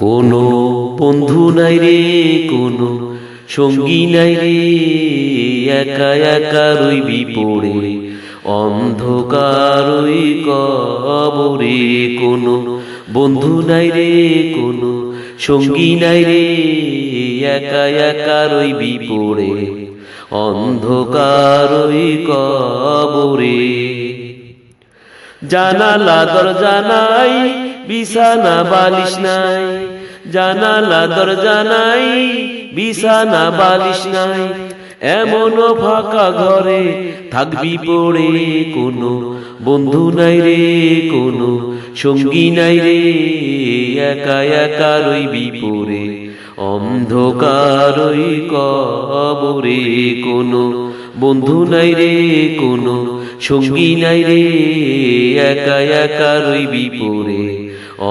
কোনো বন্ধু নাই রে, কোনো সঙ্গী নাই রে, একা একা রইবি পড়ে অন্ধকার ওই কবরে। কোনো বন্ধু নাই রে, কোনো সঙ্গী নাই রে, একা একা রইবি পড়ে অন্ধকার ওই কবরে। জানালা দরজা নাই, বিছানা বালিশ নাই, জানালা দরজা নাই, বিছানা বালিশ নাই, এমনও ফাঁকা ঘরে থাকবি পড়ে। কোনো বন্ধু নাই রে, কোনো সঙ্গী নাই রে, একা একা রইবি পড়ে অন্ধকার ওই কবরে। কোনো বন্ধু নাই রে, কোনো সঙ্গী নাই রে, একা একা রইবি পড়ে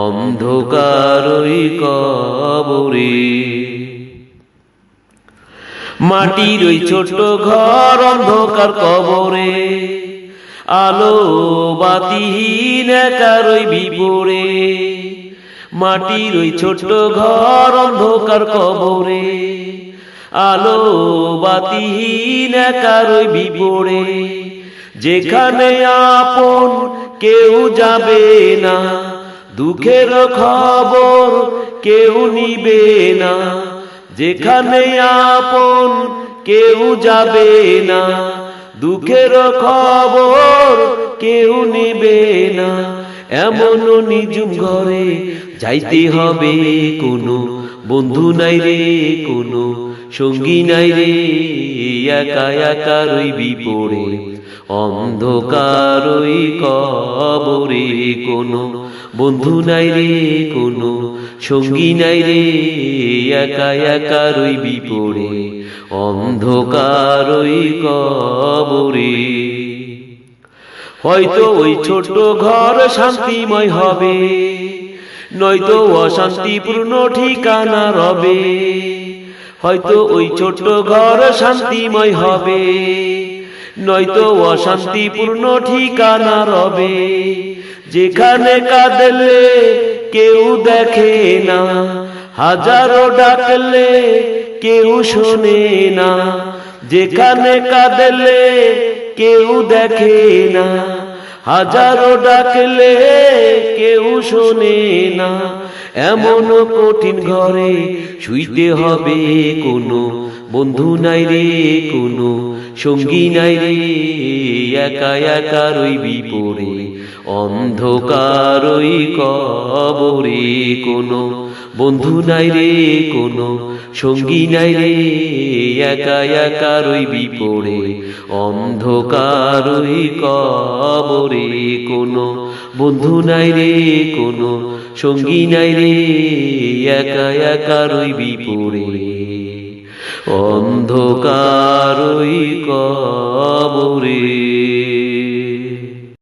অন্ধকার ওই কবরে। মাটির ওই ছোট ঘর অন্ধকার কবরে, আলো বাতিহীন একা রইবি পড়ে। মাটির ওই ছোট ঘর অন্ধকার কবরে, আলো বাতিহীন একা রইবি পড়ে। যেখানে আপন কেউ যাবে না, দুঃখের খবর কেউ নিবে না। যেখানে আপন কেউ যাবে না, দুঃখের খবর কেউ নিবে না, এমন নিঝুম ঘরে যাইতে হবে। কোনো বন্ধু নাই রে, কোনো সঙ্গী নাই রে, একা একা রইবি পড়ে অন্ধকার ওই কবরে। কোনো বন্ধু নাই রে, কোনো সঙ্গী নাই রে, একা একা রইবি পড়ে অন্ধকার ওই কবরে। হয়তো ওই ছোট ঘর শান্তিময় হবে, নয়তো অশান্তিপূর্ণ ঠিকানা রবে। হয়তো ওই ছোট ঘর শান্তিময় হবে, নয়তো অশান্তিপূর্ণ ঠিকানা রবে। যেখানে কাঁদলে কেউ দেখে না, হাজারো ডাকলে কেউ শোনে না। যেখানে কাঁদলে কেউ দেখে না, হাজারো ডাকলে কেউ শোনে না, এমন কঠিন ঘরে শুইতে হবে। কোনো বন্ধু নাই রে, কোনো সঙ্গী নাই রে, একা একা রইবি পড়ে অন্ধকার ওই কবরে। কোনো বন্ধু নাই রে, কোনো সঙ্গী নাই রে, একা একা রইবি পড়ে অন্ধকার ওই কবরে। কোনো বন্ধু নাই রে, কোনো সঙ্গী নাই রে, একা একা রইবি পড়ে অন্ধকার ওই কবরে।